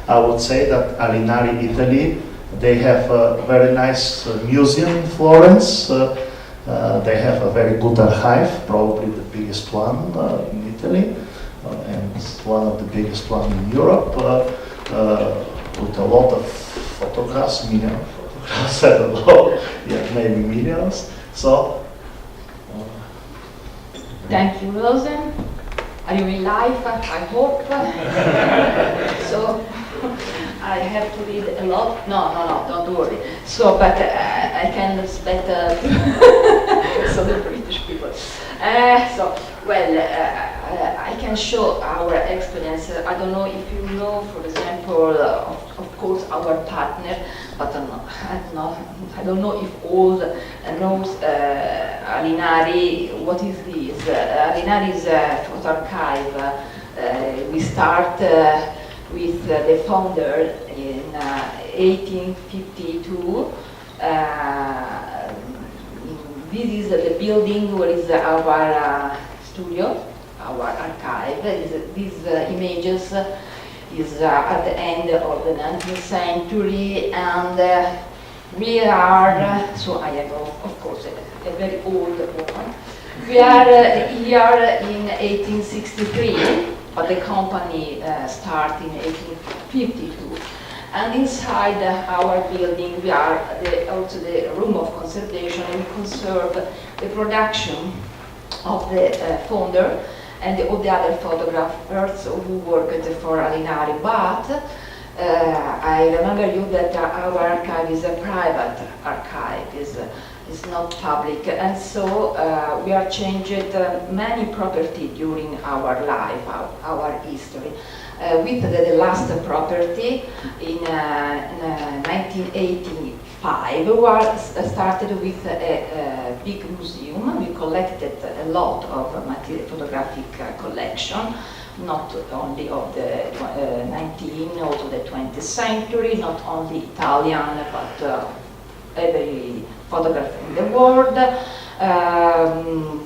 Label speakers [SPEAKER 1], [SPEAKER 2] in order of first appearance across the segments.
[SPEAKER 1] I would say that Alinari, Italy, they have a very nice museum in Florence. They have a very good archive, probably the biggest one in Italy, and one of the biggest one in Europe, with a lot of photographs, millions of photographs, I don't know, yeah, maybe millions. So.
[SPEAKER 2] Thank you, Rosen. Are you in life? I hope. So I have to read a lot. No, don't worry. So, but I can expect so the British people. I can show our experience. I don't know if you know, for example, of course, our partner, but I don't know if all knows Alinari. What is this? Alinari is a photo archive. We start with the founder in 1852. This is the building where is our studio, our archive. These images is at the end of the 19th century, and we are, so I am of course a very old woman. We are here in 1863, but the company started in 1852. And inside our building, we are also the room of conservation, and we conserve the production of the founder and all the other photographers who worked for Alinari. But I remember you that our archive is a private archive, is not public, and so we are changed many property during our life, our history. With the last property in 1985, we started with a big museum. We collected a lot of photographic collection, not only of the 19th, also the 20th century, not only Italian, but every photograph in the world,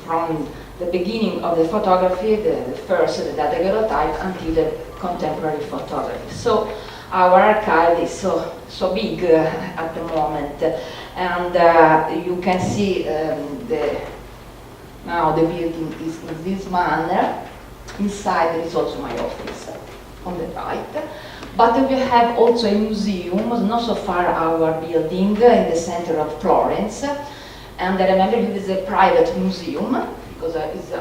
[SPEAKER 2] from the beginning of the photography, the first, the daguerreotype, until the contemporary photography. So our archive is so big at the moment, and you can see now the building is in this manner. Inside there is also my office on the right. But we have also a museum, not so far our building, in the center of Florence. And I remember it is a private museum, because it's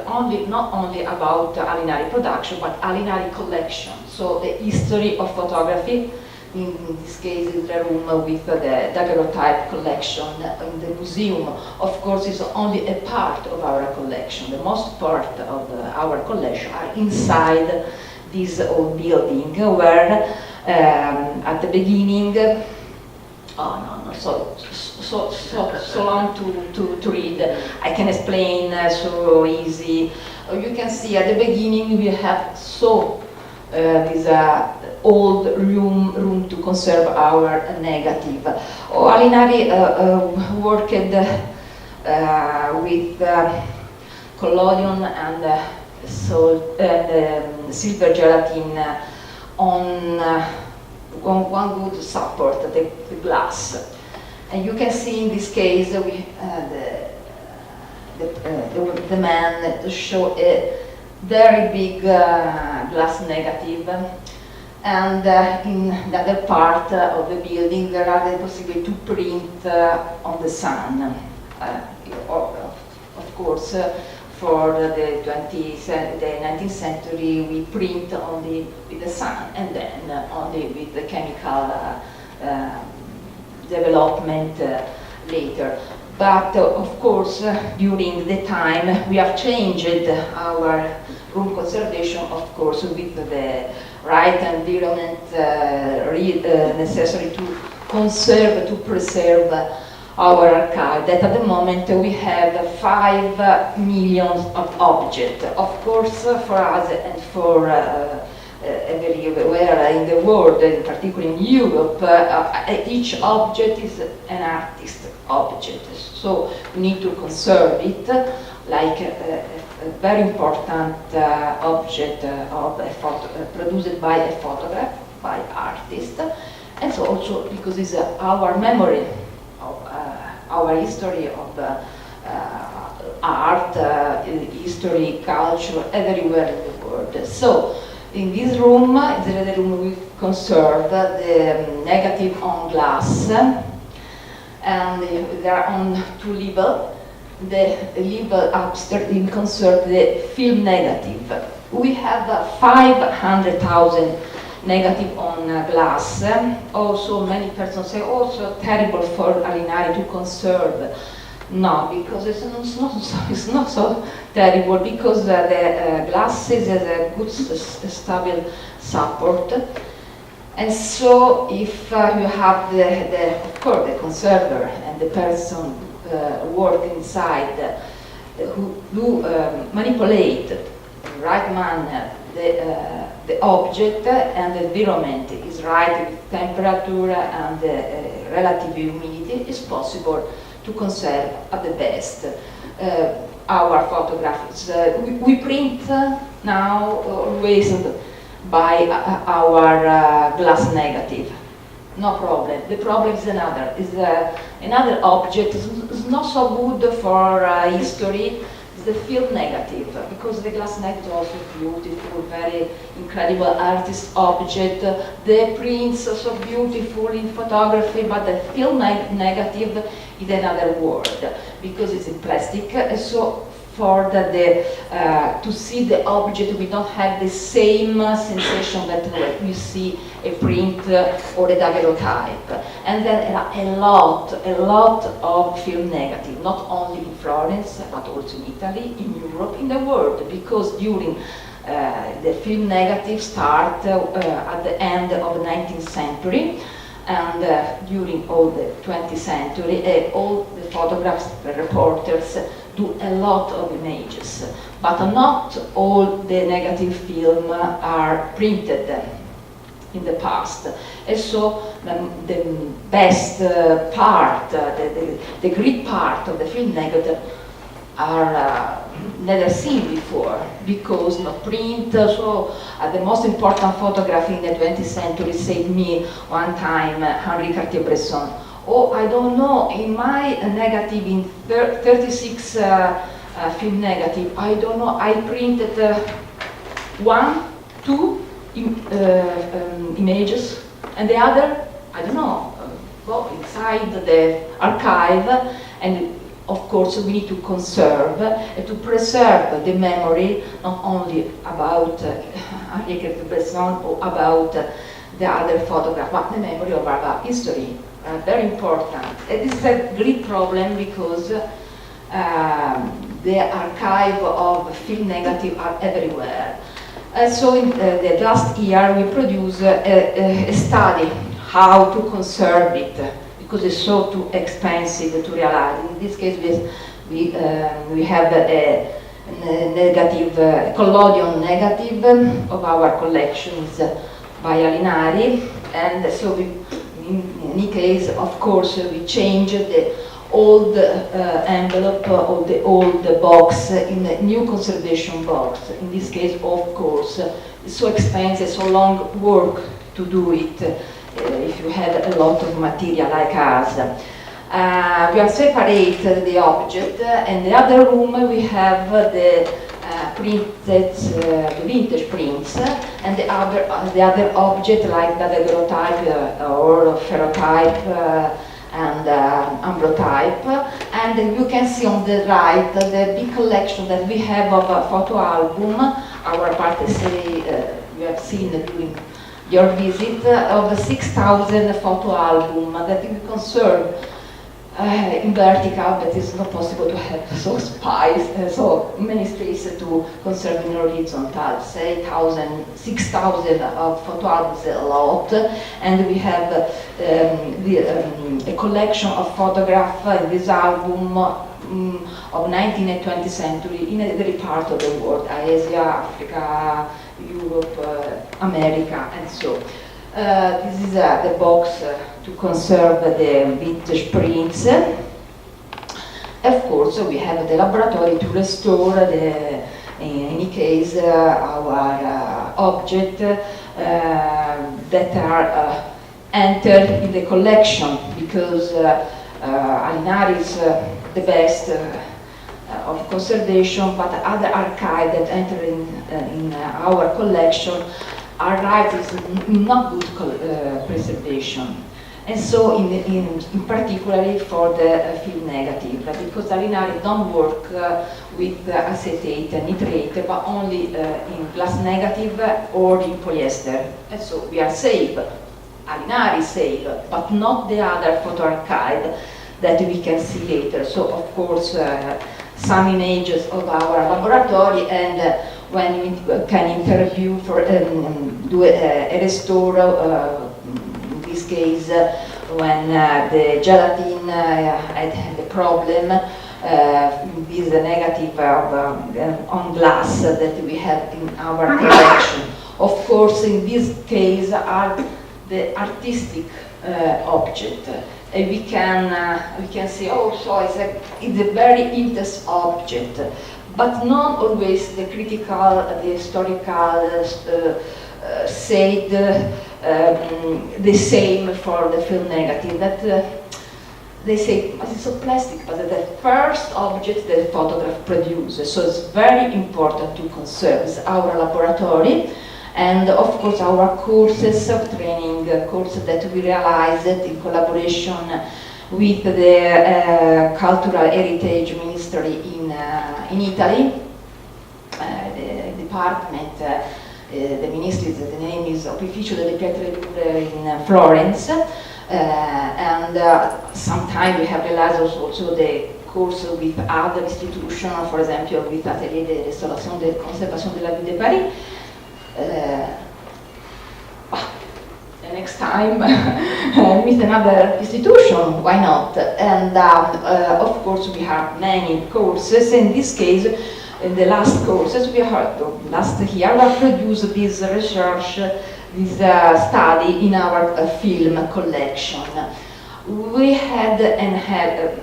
[SPEAKER 2] not only about Alinari production, but Alinari collection. So the history of photography, in this case, is the room with the daguerreotype collection in the museum. Of course, is only a part of our collection. The most part of our collection are inside this old building, where at the beginning, so long to read. I can explain so easy. You can see at the beginning we have this old room to conserve our negative. Alinari worked with collodion and silver gelatin on one good support, the glass. And you can see in this case the man show a very big glass negative, and in the other part of the building there are the possibility to print on the sun. Of course, for the 19th century we print only with the sun, and then only with the chemical development later. But of course, during the time we have changed our room conservation, of course, with the right environment necessary to conserve, to preserve our archive. That at the moment we have 5 million of objects. Of course, for us and for everywhere in the world, in particular in Europe, each object is an artist object. So we need to conserve it like a very important object of a produced by a photograph, by art. artist, and so also because it's our memory of our history of art, history, culture, everywhere in the world. So in this room, the room we conserve the negative on glass, and they are on two levels. The level upstairs we conserve the film negative. We have 500,000 negative on glass. Also, many persons say, also terrible for Alinari to conserve. No, because it's not so terrible, because the glasses has a good stable support. And so if you have of course, the conserver and the person work inside who manipulate in the right manner the object and the environment is right with temperature and relative humidity, is possible to conserve at the best our photographs. We print now always by our glass negative. No problem. The problem is another object is not so good for history. It's the film negative, because the glass negative is also beautiful, very incredible artist object. The prints are so beautiful in photography, but the film negative is another word, because it's in plastic. So for to see the object, we don't have the same sensation that you see a print or a daguerreotype. And then a lot of film negative, not only in Florence, but also in Italy, in Europe, in the world, because during the film negative start at the end of the 19th century, and during all the 20th century, all the photographs, the reporters, do a lot of images, but not all the negative film are printed in the past. And so the best part, the great part of the film negative are never seen before, because not print. So the most important photography in the 20th century said me one time, Henri Cartier-Bresson, oh, I don't know, in my negative, in 36 film negative, I don't know, I printed 1, 2 images, and the other, I don't know, go inside the archive, and of course we need to conserve and to preserve the memory, not only about Henri Cartier-Bresson or about the other photograph, but the memory of our history. Very important. This is a great problem, because the archive of film negative are everywhere. So in the last year we produced a study how to conserve it, because it's so too expensive to realize. In this case we have a negative, collodion negative of our collections by Alinari, and so in any case, of course, we changed the old envelope or the old box in a new conservation box. In this case, of course, it's so expensive, so long work to do it if you have a lot of material like us. We have separated the object, and the other room we have the printed, the vintage prints, and the other object like the daguerreotype or ferrotype and ambrotype. And you can see on the right the big collection that we have of a photo album. Our patisserie you have seen during your visit of the 6,000 photo album that we conserve in vertical, but it's not possible to have so many spaces to conserve in horizontal. Say 6,000 of photo albums is a lot, and we have a collection of photographs in this album of 19th and 20th century in every part of the world: Asia, Africa, Europe, America, and so. This is the box to conserve the vintage prints. Of course, we have the laboratory to restore in any case our object that are entered in the collection, because Alinari is the best of conservation, but other archives that enter in our collection arrive in not good preservation. And so, in particularly for the film negative, because Alinari don't work with acetate and nitrate, but only in glass negative or in polyester. And so we are safe. Alinari is safe, but not the other photo archive that we can see later. So, of course, some images of our laboratory, and when we can interview for do a restore. In this case, when the gelatin had the problem, this negative on glass that we have in our collection. Of course, in this case are the artistic object. We can say, oh, so it's a very intense object, but not always the critical, the historical said the same for the film negative. That they say, it's so plastic, but the first object that the photograph produces. So it's very important to conserve. It's our laboratory, and of course our courses of training, courses that we realized in collaboration with the Cultural Heritage Ministry in Italy, the department. The ministry, the name is Ufficio delle Pietre Dure in Florence, and sometimes we have realized also the course with other institutions, for example with Atelier de Restauration de Conservation de la Ville de Paris. The next time with another institution, why not? And of course we have many courses. In this case, in the last courses we have last year we produced this research, this study in our film collection. We had an help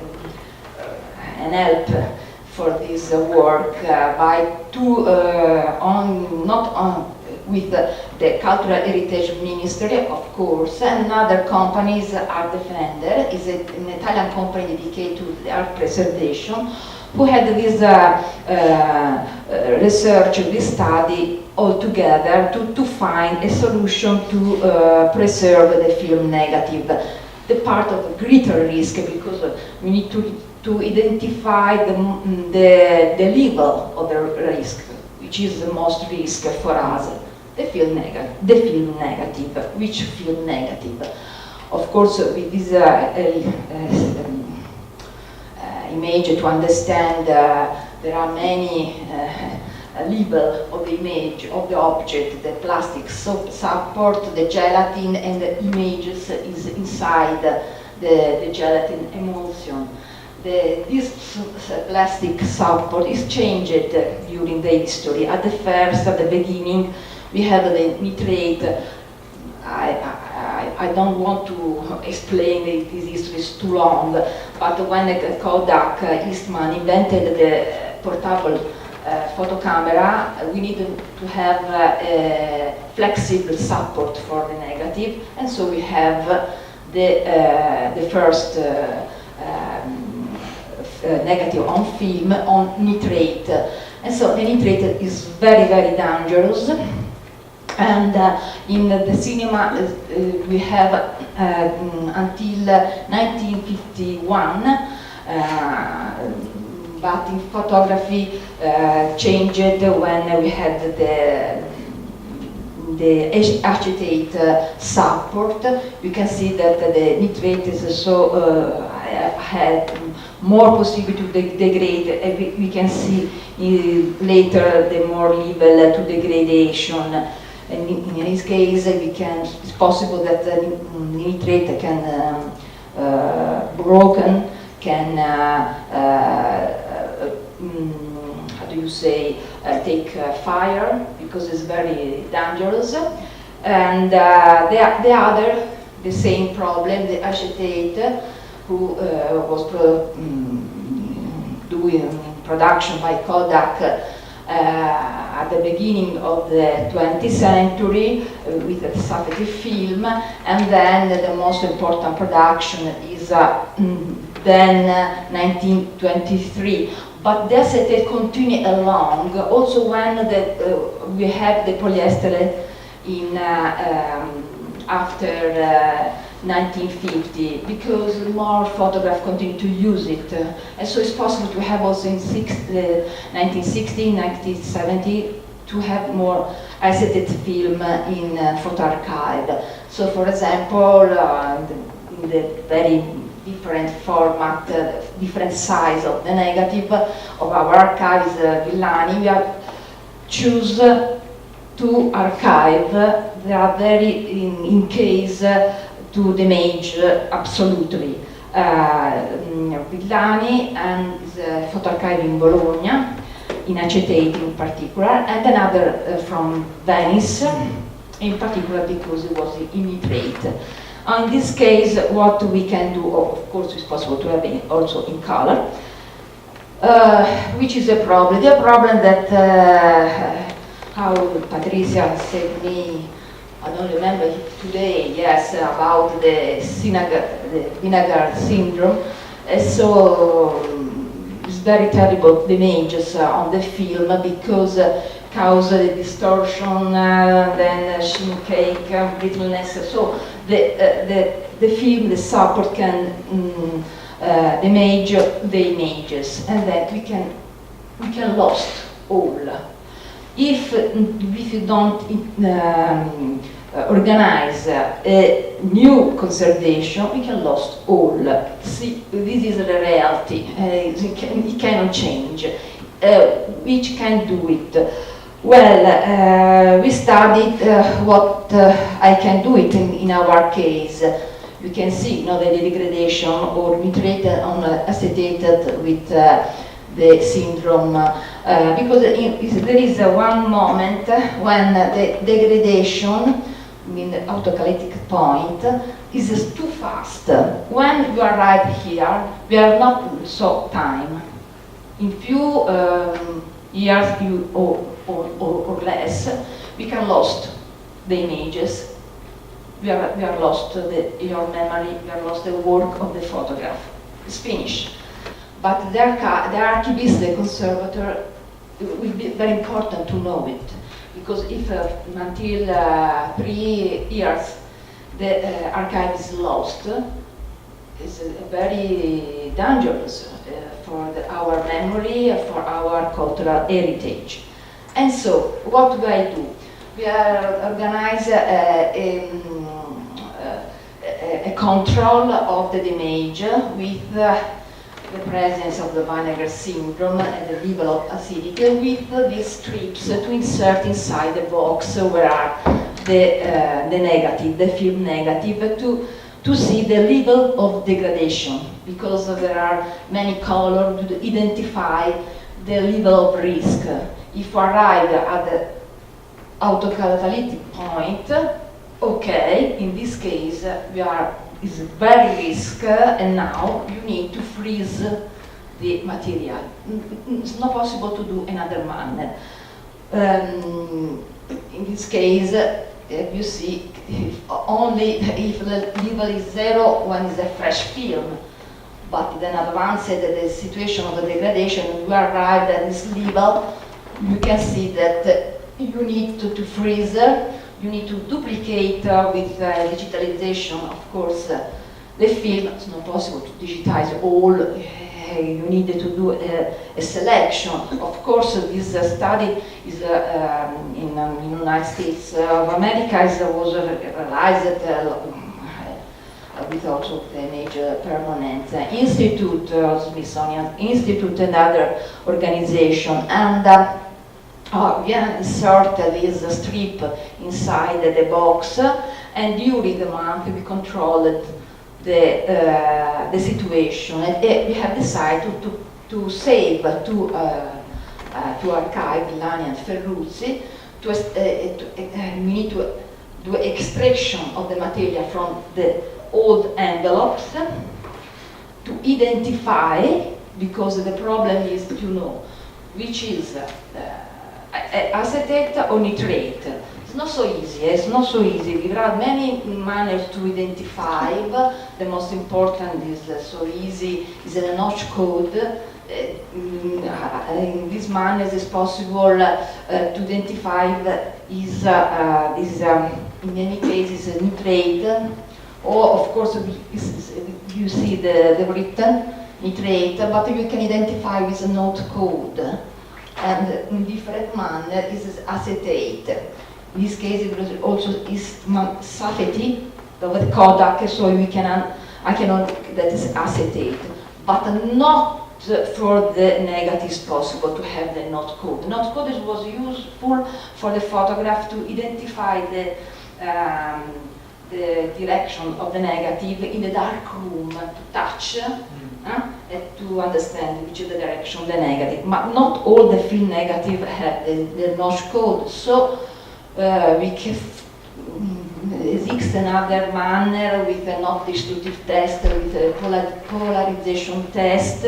[SPEAKER 2] for this work by two with the Cultural Heritage Ministry, of course, and other companies. Art Defender is an Italian company dedicated to the art preservation, who had this research, this study all together to find a solution to preserve the film negative. The part of greater risk, because we need to identify the level of the risk, which is the most risk for us. The film negative. Which film negative? Of course, with this image to understand, there are many labels of the image, of the object, the plastic support, the gelatin, and the images is inside the gelatin emulsion. This plastic support is changed during the history. At the beginning, we have the nitrate. I don't want to explain this history, it's too long, but when Kodak Eastman invented the portable photo camera, we needed to have a flexible support for the negative, and so we have the first negative on film on nitrate. And so the nitrate is very, very dangerous. And in the cinema, we have until 1951, but in photography changed when we had the acetate support. You can see that the nitrate is so had more possibility to degrade. We can see later the more level to degradation. And in this case, it's possible that the nitrate can broken, can how do you say, take fire, because it's very dangerous. And the same problem, the acetate, who was doing production by Kodak at the beginning of the 20th century with the acetate film, and then the most important production is then 1923. But the acetate continue along also when we have the polyester in after 1950, because more photographs continue to use it. And so it's possible to have also in 1960, 1970, to have more acetate film in photo archive. So for example, in the very different format, different size of the negative of our archive is Villani, we have choose to archive. They are very in case to damage absolutely. Villani and the photo archive in Bologna, in acetate in particular, and another from Venice, in particular because it was in nitrate. In this case, what we can do, of course, it's possible to have it also in color, which is a problem. The problem that, how Patricia said to me, I don't remember today, yes, about the vinegar syndrome. So it's very terrible damages on the film because cause the distortion, then sheen cake, brittleness. So the film, the support can damage the images, and that we can lost all. If you don't organize a new conservation, we can lost all. See, this is the reality. It cannot change. Which can do it? Well, we studied what I can do it in our case. You can see, the degradation or nitrate on acetated with the syndrome, because there is one moment when the degradation in the autocatalytic point is too fast. When you arrive here, we are not so time. In few years or less, we can lost the images. We are lost your memory. We are lost the work of the photograph. It's finished. But the archivist, the conservator, it will be very important to know it, because if until 3 years the archive is lost, it's very dangerous for our memory, for our cultural heritage. And so, what do I do? We organize a control of the damage with the presence of the vinegar syndrome and the level of acidity, with these strips to insert inside the box where are the negative, the film negative, to see the level of degradation, because there are many colors to identify the level of risk. If you arrive at the autocatalytic point, okay, in this case is very risk, and now you need to freeze the material. It's not possible to do another manner. In this case, you see, only if the level is 0 when it's a fresh film, but then advanced the situation of the degradation, you arrive at this level, you can see that you need to freeze. You need to duplicate with digitalization, of course, the film. It's not possible to digitize all. You need to do a selection. Of course, this study is in the United States of America was realized with also the major permanent institute, Smithsonian Institute, and other organization. And we insert this strip inside the box, and during the month we controlled the situation, and we have decided to save, to archive Villani and Ferruzzi. We need to do extraction of the material from the old envelopes to identify, because the problem is to know which is acetate or nitrate. It's not so easy. It's not so easy. There are many manners to identify. The most important is so easy is a notch code. In this manner, it's possible to identify is in many cases a nitrate, or of course you see the written nitrate, but you can identify with a note code, and in different manner is acetate. In this case, it also is sulfate of the Kodak, so I cannot that is acetate, but not for the negatives possible to have the note code. The note code was useful for the photograph to identify the direction of the negative in the dark room, to touch and to understand which is the direction of the negative. But not all the film negative have the notch code, so we can exist another manner with a not destructive test, with a polarization test,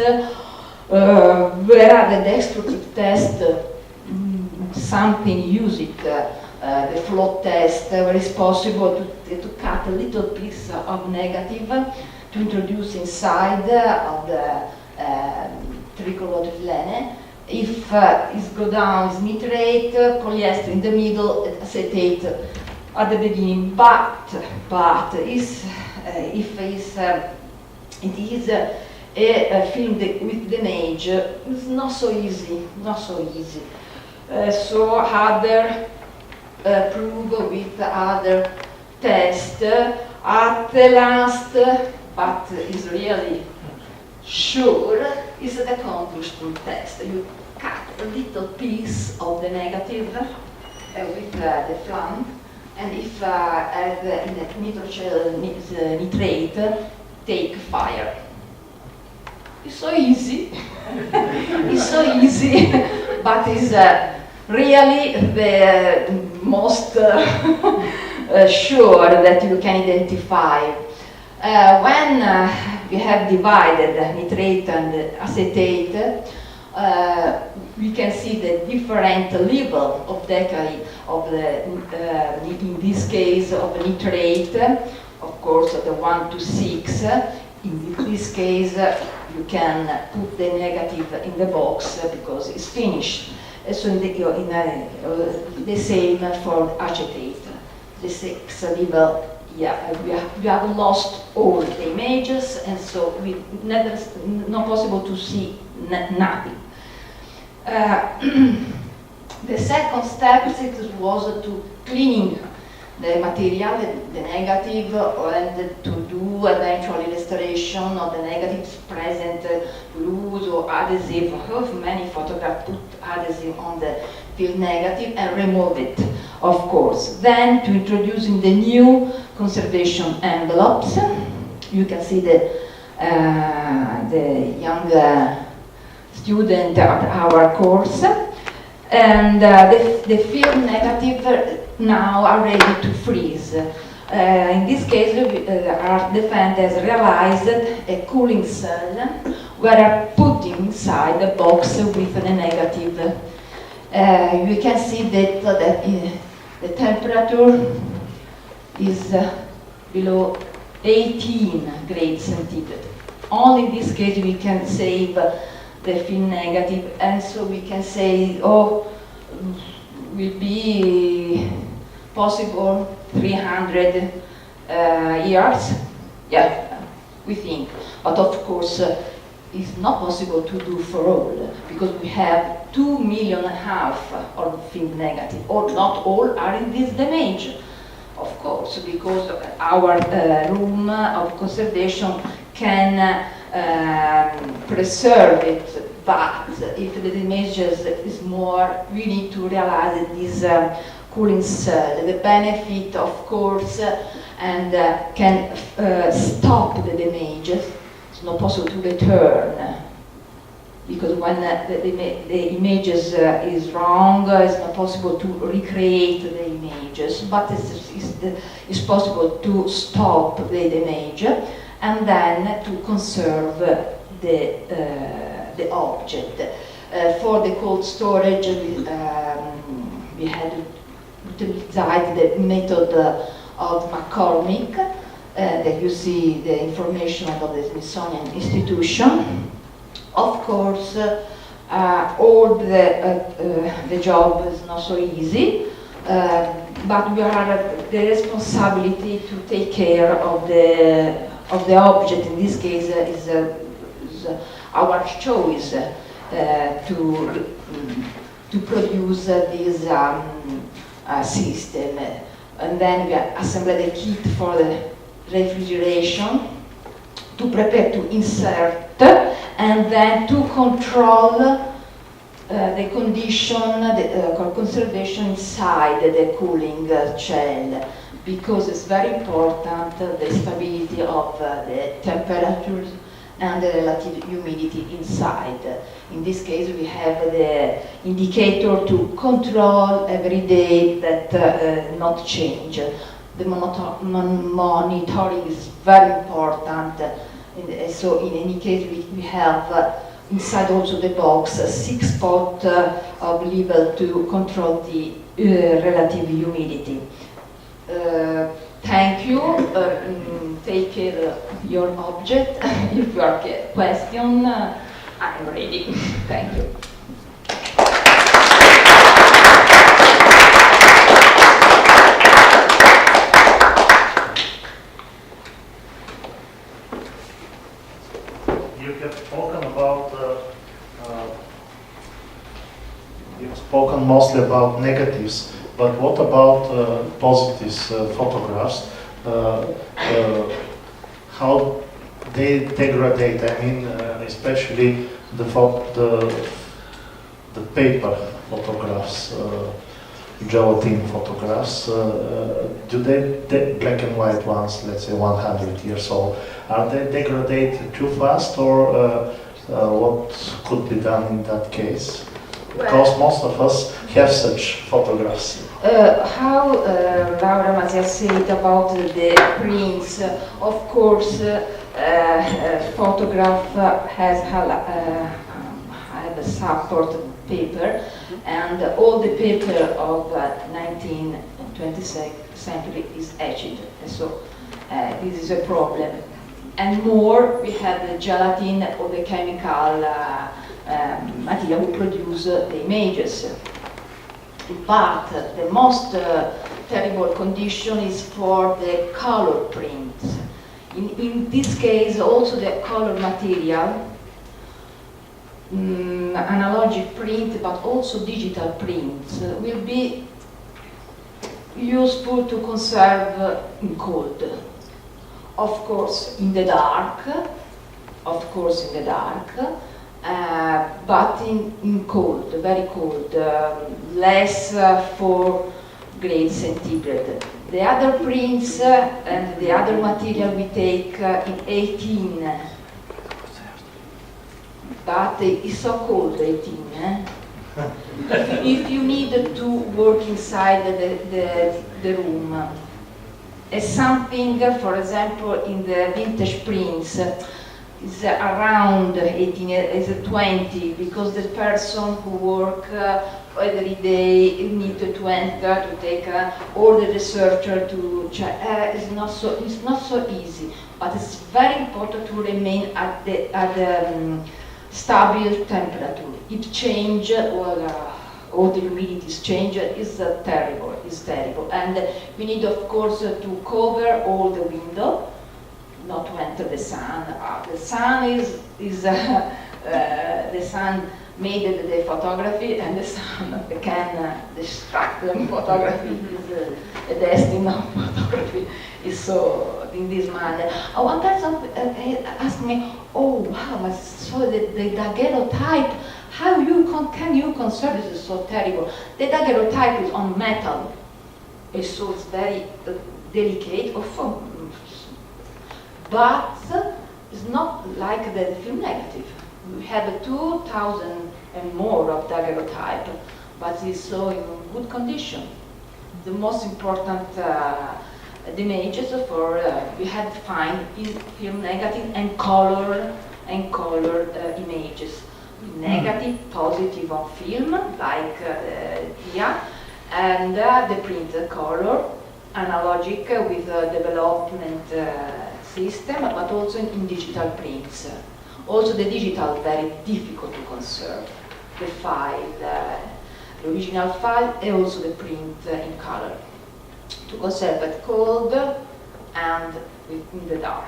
[SPEAKER 2] where the destructive test, something use it, the float test, where it's possible to cut a little piece of negative to introduce inside of the tricholotilene. If it go down, is nitrate, polyester in the middle, acetate at the beginning. But if it is a film with the image, it's not so easy, so other prove with other test at the last, but is really sure, is the conclusion test. You cut a little piece of the negative with the flam, and if the nitrate take fire. It's so easy. It's so easy, but it's really the most sure that you can identify. When we have divided nitrate and acetate, we can see the different level of decay of in this case of nitrate, of course the 1 to 6. In this case, you can put the negative in the box because it's finished. So the same for acetate. The 6 level, yeah, we have lost all the images, and so we never, not possible to see nothing. The second step was to cleaning the material, the negative, and to do eventual illustration of the negatives present, loose or adhesive. Many photographs put adhesive on the film negative and remove it, of course. Then to introducing the new conservation envelopes. You can see the young student at our course. And the film negative now are ready to freeze. In this case, our defenders realized a cooling cell were put inside the box with the negative. You can see that the temperature is below 18 grades centigrade. Only in this case we can save the film negative, and so we can say, will be possible 300 years. Yeah, we think. But of course, it's not possible to do for all, because we have 2.5 million of film negative, or not all are in this damage. Of course, because our room of conservation can preserve it, but if the images is more, we need to realize that this cooling cell, the benefit, of course, and can stop the damage. It's not possible to return, because when the images is wrong, it's not possible to recreate the images, but it's possible to stop the damage and then to conserve the object. For the cold storage, we had utilized the method of McCormick, that you see the information about the Smithsonian Institution. Of course, all the job is not so easy, but we are the responsibility to take care of the object. In this case, is our choice to produce this system, and then we assemble the kit for the refrigeration, to prepare to insert, and then to control the condition, the conservation inside the cooling shell, because it's very important the stability of the temperatures and the relative humidity inside. In this case, we have the indicator to control every day that not change. The monitoring is very important. So in any case, we have inside also the box 6 spot of level to control the relative humidity. Thank you. Take care your object. If you have a question, I'm ready. Thank you.
[SPEAKER 1] You have spoken about you've spoken mostly about negatives, but what about positives, photographs? How they degrade? I mean, especially the paper photographs, gelatin photographs. Do they black and white ones, let's say 100 years old, are they degraded too fast, or what could be done in that case? Because most of us have such photographs.
[SPEAKER 2] How Laura Mazia said about the prints, of course, photograph has a support paper, and all the paper of 19th and 20th century is etched, so this is a problem. And more, we have the gelatin or the chemical material who produce the images. But the most terrible condition is for the color prints. In this case, also the color material, analogic print, but also digital prints, will be useful to conserve in cold. Of course, in the dark, but in cold, very cold, less 4 grades centigrade. The other prints and the other material we take in 18, but it's so cold, 18. If you need to work inside the room, something, for example, in the vintage prints, is around 18, is 20, because the person who work every day need to enter, to take all the researcher to check. It's not so easy, but it's very important to remain at the stable temperature. If change or the humidity change, is terrible. And we need, of course, to cover all the window, not to enter the sun. The sun is the sun made the photography, and the sun can distract the photography. Is the destiny of photography is so in this manner. One person asked me, "Oh wow, I saw the daguerreotype. How can you conserve this? Is so terrible. The daguerreotype is on metal, so it's very delicate, but it's not like the film negative. We have 2,000 and more of daguerreotype, but it's so in good condition. The most important images for we had to find in film negative and color images. Negative, positive on film, like here, And the printed color, analogic with the development system, but also in digital prints. Also the digital, very difficult to conserve. The file, the original file, and also the print in color. To conserve at cold and in the dark.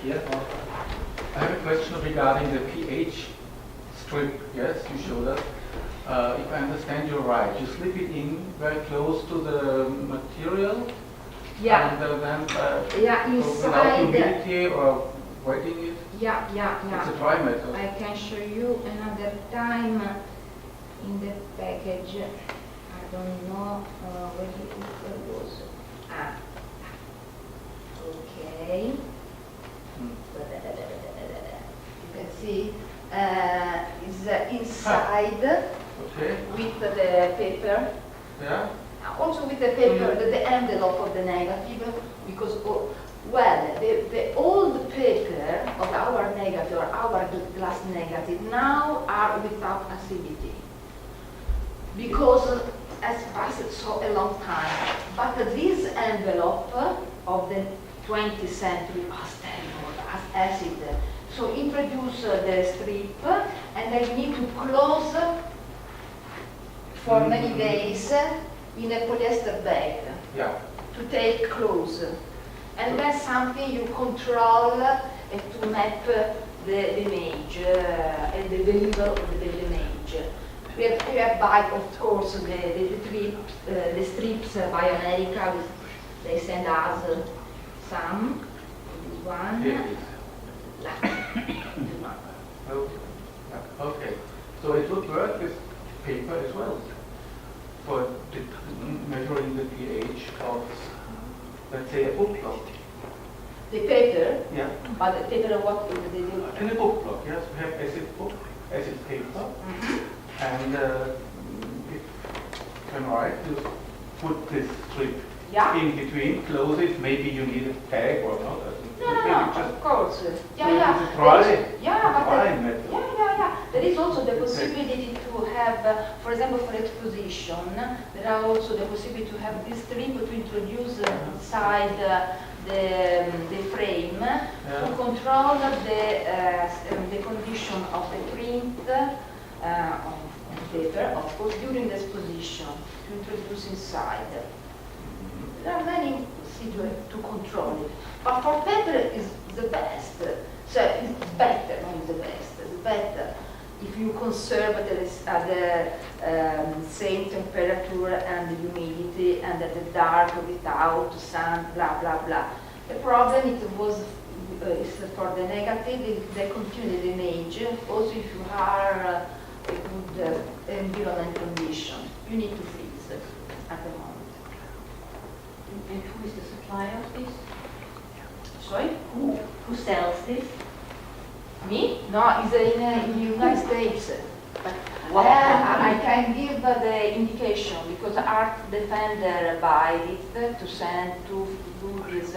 [SPEAKER 3] Here. I have a question regarding the pH strip. Yes, you showed us. If I understand you right, you slip it in very close to the material.
[SPEAKER 2] Yeah.
[SPEAKER 3] And then
[SPEAKER 2] Yeah,
[SPEAKER 3] without
[SPEAKER 2] inside.
[SPEAKER 3] humidity or wetting it.
[SPEAKER 2] Yeah.
[SPEAKER 3] It's a dry method.
[SPEAKER 2] I can show you another time in the package. I don't know where it was. Ah. Okay. You can see it's inside
[SPEAKER 3] Okay.
[SPEAKER 2] with the paper.
[SPEAKER 3] Yeah.
[SPEAKER 2] Also with the paper, the envelope of the negative, because the old paper of our negative or our glass negative now are without acidity, because has passed so a long time. But this envelope of the 20th century has terrible, has acid. So introduce the strip, and I need to close for many days in a polyester bag to take close. And that's something you control to map the image and the deliver of the image. We have buy, of course, the strips by America. They send us some. This one.
[SPEAKER 3] Okay. So it would work with paper as well for measuring the pH of, let's say, a book block.
[SPEAKER 2] The paper.
[SPEAKER 3] Yeah.
[SPEAKER 2] But the paper of what they do?
[SPEAKER 3] In a book block, yes, we have acid paper, and if I'm right, you put this strip in between, close it. Maybe you need a tag or not.
[SPEAKER 2] No, of course. Yeah. There is also the possibility to have, for example, for exposition, there are also the possibility to have this strip to introduce inside the frame to control the condition of the print on paper, of course, during the exposition, to introduce inside. There are many procedures to control it, but for paper is the best. So it's better, not the best. It's better if you conserve at the same temperature and the humidity and at the dark without sun, blah blah blah. The problem is for the negative, they continue the image. Also, if you are a good environment condition, you need to freeze at the moment.
[SPEAKER 4] And who is the supplier of this?
[SPEAKER 2] Sorry?
[SPEAKER 4] Who sells this?
[SPEAKER 2] Me? No, it's in the United States. I can give the indication because Art Defender buy it to send to do this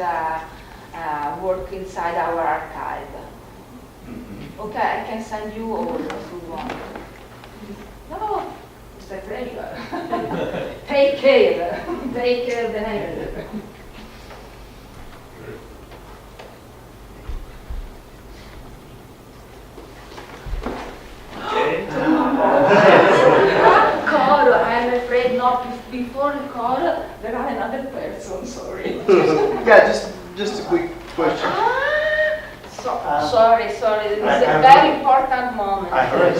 [SPEAKER 2] work inside our archive. Okay, I can send you all if you want. No, it's a pleasure. Take care. Take care of the negative. Call, I'm afraid not before the call, there are another person, sorry.
[SPEAKER 5] Yeah, just a quick question.
[SPEAKER 2] Sorry, it's a very important moment.
[SPEAKER 1] I heard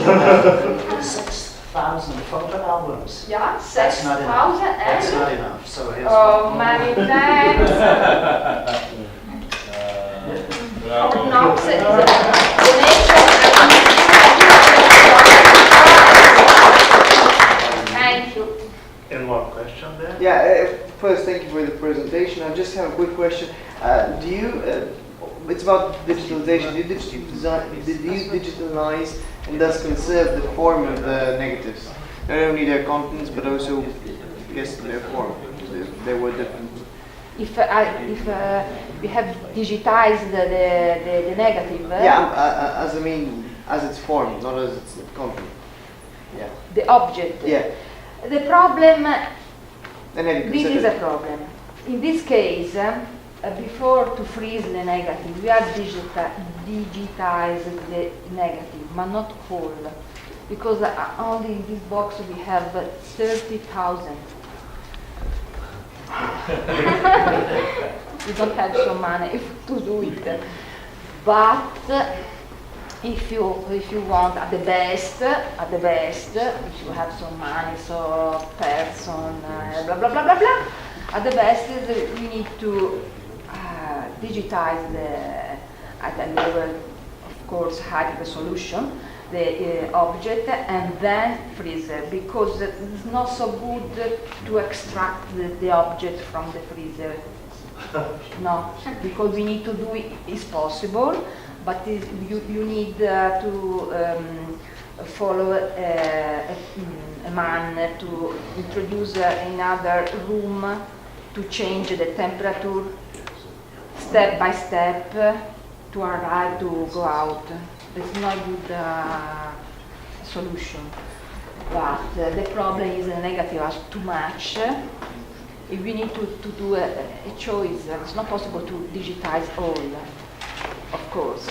[SPEAKER 1] 6,000 photo albums.
[SPEAKER 2] Yeah,
[SPEAKER 1] That's not enough.
[SPEAKER 2] 6,000
[SPEAKER 1] That's
[SPEAKER 2] and...
[SPEAKER 1] not enough. So here's
[SPEAKER 2] Oh,
[SPEAKER 1] one.
[SPEAKER 2] many thanks. No, it's a donation. Thank you.
[SPEAKER 1] And one question there?
[SPEAKER 5] Yeah, first, thank you for the presentation. I just have a quick question. Do you, it's about digitalization. Do you digitalize and thus conserve the form of the negatives? Not only their contents, but also, I guess, their form. They were different.
[SPEAKER 2] If we have digitized the negative.
[SPEAKER 5] Yeah, as I mean, as it's formed, not as its content. Yeah.
[SPEAKER 2] The object.
[SPEAKER 5] Yeah.
[SPEAKER 2] The problem,
[SPEAKER 5] And then you
[SPEAKER 2] this
[SPEAKER 5] consider
[SPEAKER 2] is a problem. In this case, before to freeze the negative, we have digitized the negative, but not whole. Because only in this box we have 30,000. We don't have so money to do it. But if you want at the best, if you have some money, so person, blah blah blah blah blah, at the best is you need to digitize at a level, of course, high resolution, the object, and then freeze it, because it's not so good to extract the object from the freezer. No, because we need to do it, it's possible, but you need to follow a man to introduce another room to change the temperature step by step to arrive to go out. It's not a good solution. But the problem is the negative are too much. If we need to do a choice, it's not possible to digitize all, of course.